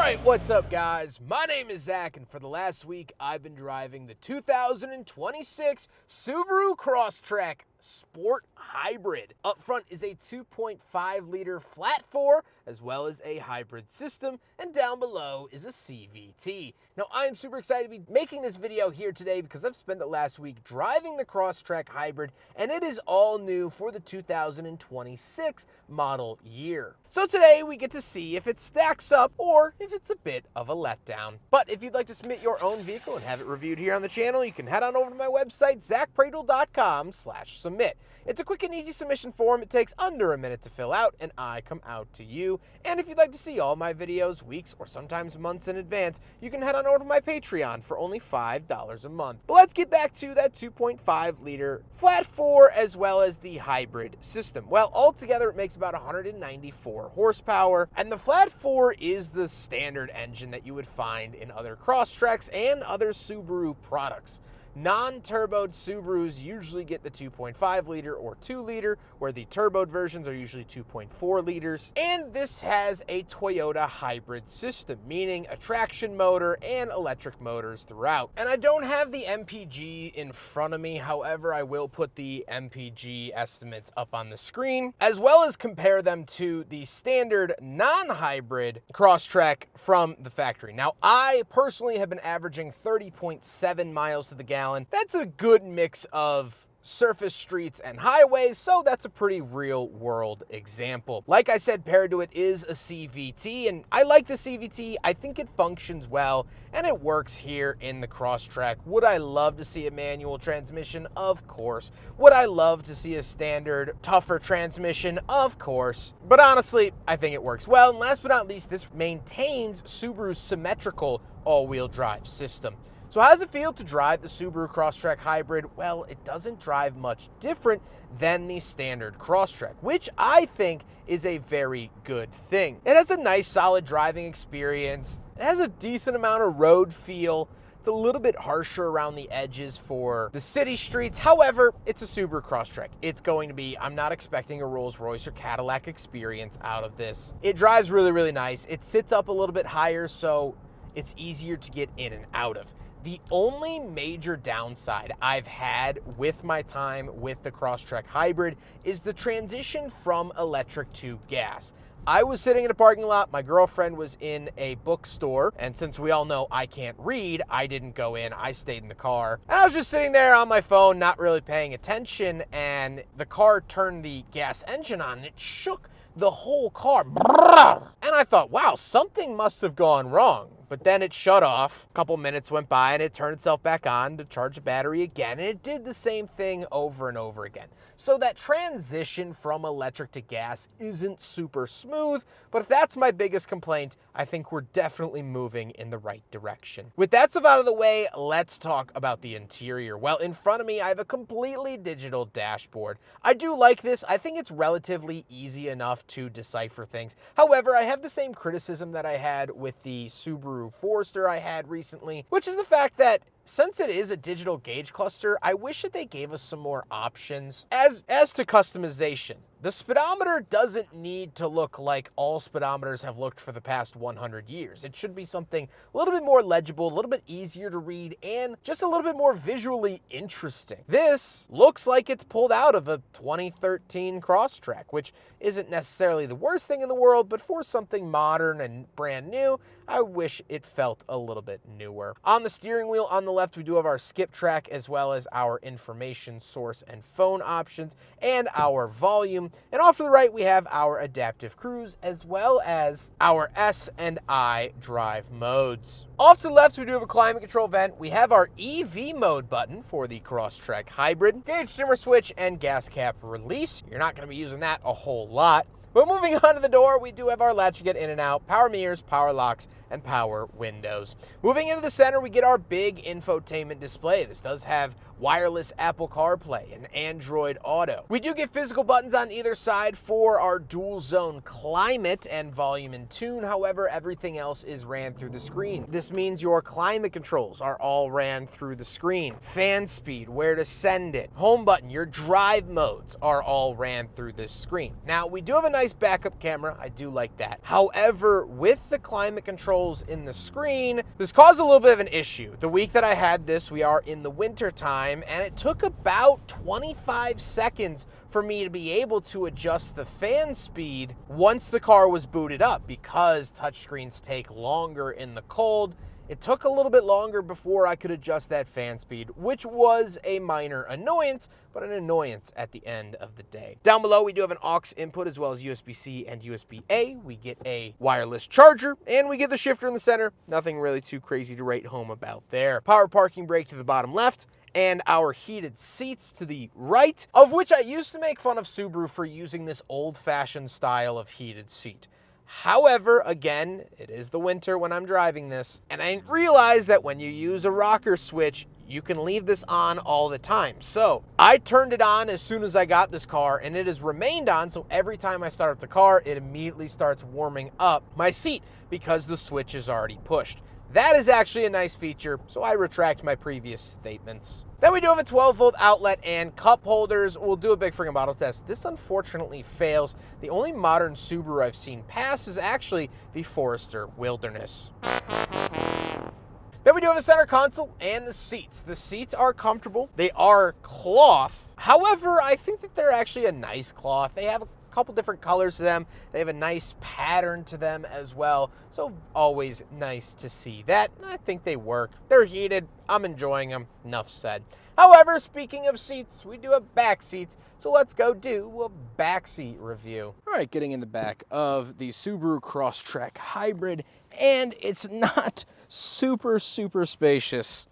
Alright, what's up guys? My name is Zach, and for the last week I've been driving the 2026 Subaru Crosstrek Sport Hybrid. Up front is a 2.5 liter flat 4 as well as a hybrid system, and down below is a CVT. Now I'm super excited to be making this video here today because I've spent the last week driving the Crosstrek Hybrid, and it is all new for the 2026 model year. So today we get to see if it stacks up or if it's a bit of a letdown. But if you'd like to submit your own vehicle and have it reviewed here on the channel, you can head on over to my website, zackpradel.com/submit. It's a quick and easy submission form. It takes under a minute to fill out, and I come out to you. And if you'd like to see all my videos weeks or sometimes months in advance, you can head on over to my Patreon for only $5 a month. But let's get back to that 2.5 liter flat 4 as well as the hybrid system. Well, altogether it makes about 194 horsepower, and the flat 4 is the standard engine that you would find in other Crosstreks and other Subaru products. Non-turboed Subarus usually get the 2.5 liter or 2 liter, where the turboed versions are usually 2.4 liters. And this has a Toyota hybrid system, meaning a traction motor and electric motors throughout. And I don't have the MPG in front of me, however, I will put the MPG estimates up on the screen, as well as compare them to the standard non-hybrid Crosstrek from the factory. Now, I personally have been averaging 30.7 miles to the gallon. That's a good mix of surface streets and highways, so that's a pretty real world example. Like I said, paired to it is a CVT, and I like the CVT. I think it functions well and it works here in the Crosstrek. Would I love to see a manual transmission? Of course. Would I love to see a standard, tougher transmission? Of course. But honestly, I think it works well. And last but not least, this maintains Subaru's symmetrical all-wheel drive system. So how does it feel to drive the Subaru Crosstrek Hybrid? Well, it doesn't drive much different than the standard Crosstrek, which I think is a very good thing. It has a nice, solid driving experience. It has a decent amount of road feel. It's a little bit harsher around the edges for the city streets. However, it's a Subaru Crosstrek. It's going to be, I'm not expecting a Rolls-Royce or Cadillac experience out of this. It drives really, really nice. It sits up a little bit higher, so it's easier to get in and out of. The only major downside I've had with my time with the Crosstrek Hybrid is the transition from electric to gas. I was sitting in a parking lot, my girlfriend was in a bookstore, and since we all know I can't read, I didn't go in, I stayed in the car. And I was just sitting there on my phone, not really paying attention, and the car turned the gas engine on, and it shook the whole car. And I thought, wow, something must have gone wrong. But then it shut off. A couple minutes went by and it turned itself back on to charge the battery again, and it did the same thing over and over again. So that transition from electric to gas isn't super smooth, but if that's my biggest complaint, I think we're definitely moving in the right direction. With that stuff out of the way, let's talk about the interior. Well, in front of me, I have a completely digital dashboard. I do like this. I think it's relatively easy enough to decipher things. However, I have the same criticism that I had with the Subaru Forester I had recently, which is the fact that since it is a digital gauge cluster, I wish that they gave us some more options. As to customization, the speedometer doesn't need to look like all speedometers have looked for the past 100 years. It should be something a little bit more legible, a little bit easier to read, and just a little bit more visually interesting. This looks like it's pulled out of a 2013 Crosstrek, which isn't necessarily the worst thing in the world, but for something modern and brand new, I wish it felt a little bit newer. On the steering wheel on the left, we do have our skip track as well as our information source and phone options and our volume. And off to the right, we have our adaptive cruise as well as our S and I drive modes. Off to the left, we do have a climate control vent. We have our EV mode button for the Crosstrek Hybrid, gauge dimmer switch, and gas cap release. You're not going to be using that a whole lot. But moving on to the door, we do have our latch to get in and out, power mirrors, power locks, and power windows. Moving into the center, we get our big infotainment display. This does have wireless Apple CarPlay and Android Auto. We do get physical buttons on either side for our dual zone climate and volume and tune. However, everything else is ran through the screen. This means your climate controls are all ran through the screen. Fan speed, where to send it, home button, your drive modes are all ran through this screen. Now, we do have a nice nice backup camera. I do like that. However, with the climate controls in the screen, this caused a little bit of an issue. The week that I had this, we are in the winter time, and it took about 25 seconds for me to be able to adjust the fan speed once the car was booted up, because touchscreens take longer in the cold. It took a little bit longer before I could adjust that fan speed, which was a minor annoyance, but an annoyance at the end of the day. Down below, we do have an aux input as well as USB-C and USB-A. We get a wireless charger, and we get the shifter in the center. Nothing really too crazy to write home about there. Power parking brake to the bottom left, and our heated seats to the right, of which I used to make fun of Subaru for using this old-fashioned style of heated seat. However, again, it is the winter when I'm driving this, and I didn't realize that when you use a rocker switch, you can leave this on all the time. So I turned it on as soon as I got this car, and it has remained on, so every time I start up the car, it immediately starts warming up my seat because the switch is already pushed. That is actually a nice feature, so I retract my previous statements. Then we do have a 12-volt outlet and cup holders. We'll do a big friggin' bottle test. This unfortunately fails. The only modern Subaru I've seen pass is actually the Forester Wilderness. Then we do have a center console and the seats. The seats are comfortable. They are cloth. However, I think that they're actually a nice cloth. They have a couple different colors to them. They have a nice pattern to them as well. So always nice to see that. I think they work. They're heated. I'm enjoying them. Enough said. However, speaking of seats, we do have back seats. So let's go do a back seat review. All right, getting in the back of the Subaru Crosstrek Hybrid, and it's not super spacious.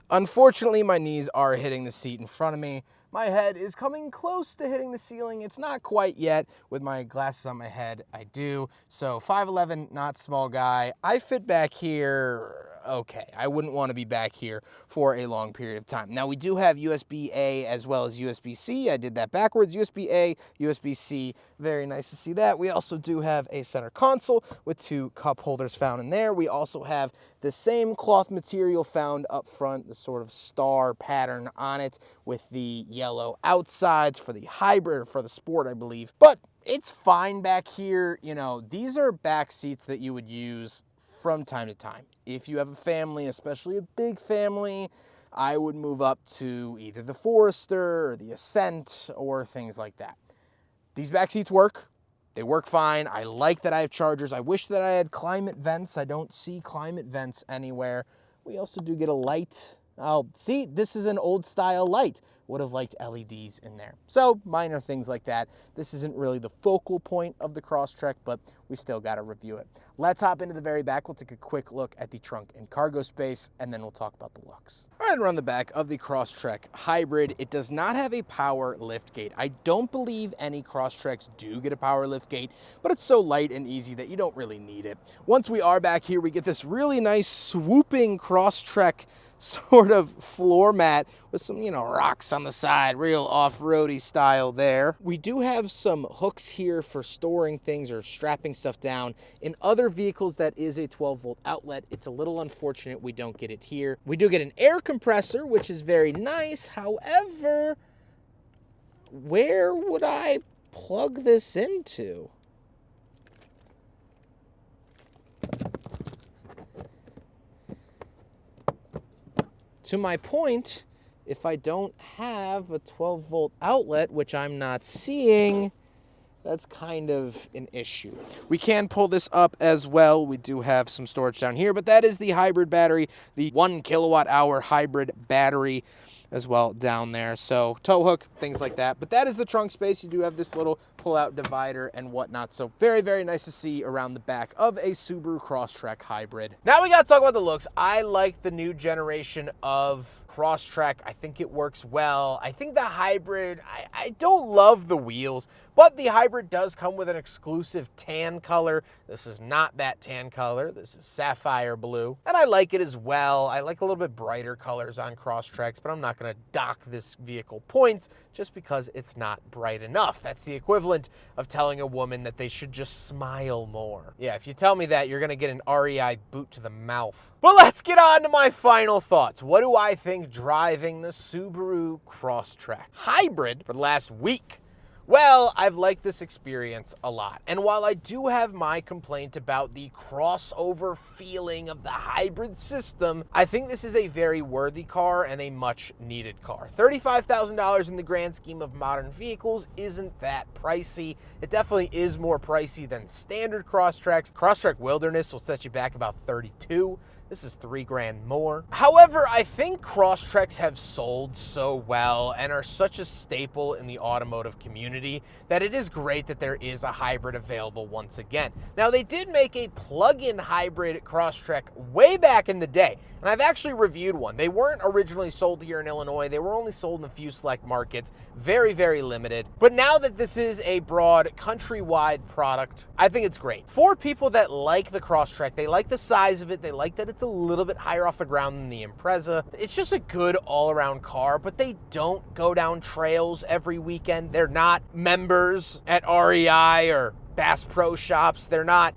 Unfortunately, my knees are hitting the seat in front of me. My head is coming close to hitting the ceiling. It's not quite yet. With my glasses on my head, I do. So 5'11", not small guy. I fit back here okay. I wouldn't want to be back here for a long period of time. Now, we do have USB-A as well as USB-C. I did that backwards. USB-A, USB-C. Very nice to see that. We also do have a center console with 2 cup holders found in there. We also have the same cloth material found up front, the sort of star pattern on it with the yellow outsides for the hybrid or for the sport, I believe. But it's fine back here. You know, these are back seats that you would use from time to time. If you have a family, especially a big family, I would move up to either the Forester or the Ascent or things like that. These back seats work. They work fine. I like that I have chargers. I wish that I had climate vents. I don't see climate vents anywhere. We also do get a light. Oh, see, this is an old style light. Would have liked LEDs in there. So minor things like that. This isn't really the focal point of the Crosstrek, but we still got to review it. Let's hop into the very back. We'll take a quick look at the trunk and cargo space, and then we'll talk about the looks. All right, we're on the back of the Crosstrek Hybrid. It does not have a power lift gate. I don't believe any Crosstreks do get a power lift gate, but it's so light and easy that you don't really need it. Once we are back here, we get this really nice swooping Crosstrek sort of floor mat with some, you know, rocks on the side, real off-roady style there. We do have some hooks here for storing things or strapping stuff down. In other vehicles, that is a 12-volt outlet. It's a little unfortunate we don't get it here. We do get an air compressor, which is very nice. However, where would I plug this into? To my point, if I don't have a 12-volt outlet, which I'm not seeing, that's kind of an issue. We can pull this up as well. We do have some storage down here, but that is the hybrid battery, the 1 kilowatt-hour hybrid battery as well down there. So tow hook, things like that. But that is the trunk space. You do have this little pull-out divider and whatnot. So very, very nice to see around the back of a Subaru Crosstrek Hybrid. Now we got to talk about the looks. I like the new generation of Crosstrek. I think it works well. I think the hybrid, I don't love the wheels, but the hybrid does come with an exclusive tan color. This is not that tan color. This is sapphire blue, and I like it as well. I like a little bit brighter colors on Crosstreks, but I'm not going to dock this vehicle points just because it's not bright enough. That's the equivalent of telling a woman that they should just smile more. Yeah, if you tell me that, you're going to get an REI boot to the mouth. But let's get on to my final thoughts. What do I think driving the Subaru Crosstrek Hybrid for the last week? Well, I've liked this experience a lot. And while I do have my complaint about the crossover feeling of the hybrid system, I think this is a very worthy car and a much needed car. $35,000 in the grand scheme of modern vehicles isn't that pricey. It definitely is more pricey than standard Crosstreks. Crosstrek Wilderness will set you back about $32,000. This is $3,000 more. However, I think Crosstreks have sold so well and are such a staple in the automotive community that it is great that there is a hybrid available once again. Now, they did make a plug-in hybrid Crosstrek way back in the day, and I've actually reviewed one. They weren't originally sold here in Illinois. They were only sold in a few select markets, very, very limited. But now that this is a broad countrywide product, I think it's great. For people that like the Crosstrek, they like the size of it, they like that it's a little bit higher off the ground than the Impreza. It's just a good all-around car, but they don't go down trails every weekend. They're not members at REI or Bass Pro Shops. They're not,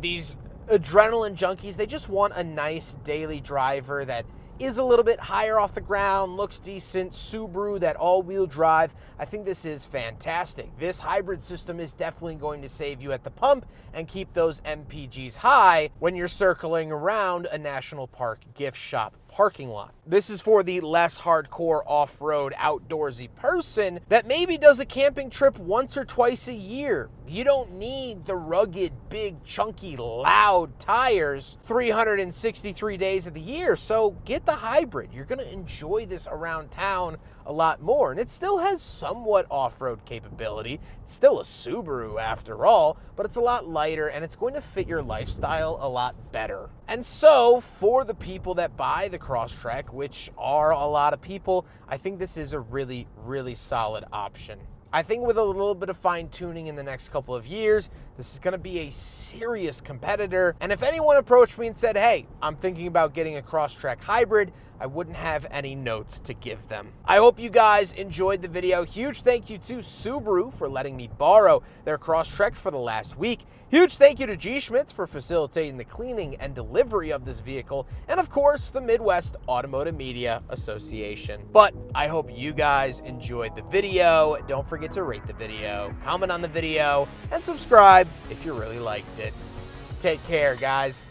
these adrenaline junkies. They just want a nice daily driver that is a little bit higher off the ground, looks decent, Subaru, that all-wheel drive. I think this is fantastic. This hybrid system is definitely going to save you at the pump and keep those MPGs high when you're circling around a national park gift shop parking lot. This is for the less hardcore off-road outdoorsy person that maybe does a camping trip once or twice a year. You don't need the rugged, big, chunky, loud tires 363 days of the year, so get the hybrid. You're gonna enjoy this around town a lot more, and it still has somewhat off-road capability. It's still a Subaru after all, but it's a lot lighter and it's going to fit your lifestyle a lot better. And so for the people that buy the Crosstrek, which are a lot of people, I think this is a really, really solid option. I think with a little bit of fine tuning in the next couple of years, this is going to be a serious competitor. And if anyone approached me and said, hey, I'm thinking about getting a Crosstrek hybrid, I wouldn't have any notes to give them. I hope you guys enjoyed the video. Huge thank you to Subaru for letting me borrow their Crosstrek for the last week. Huge thank you to G. Schmitz for facilitating the cleaning and delivery of this vehicle. And of course, the Midwest Automotive Media Association. But I hope you guys enjoyed the video. Don't forget to rate the video, comment on the video, and subscribe if you really liked it. Take care, guys.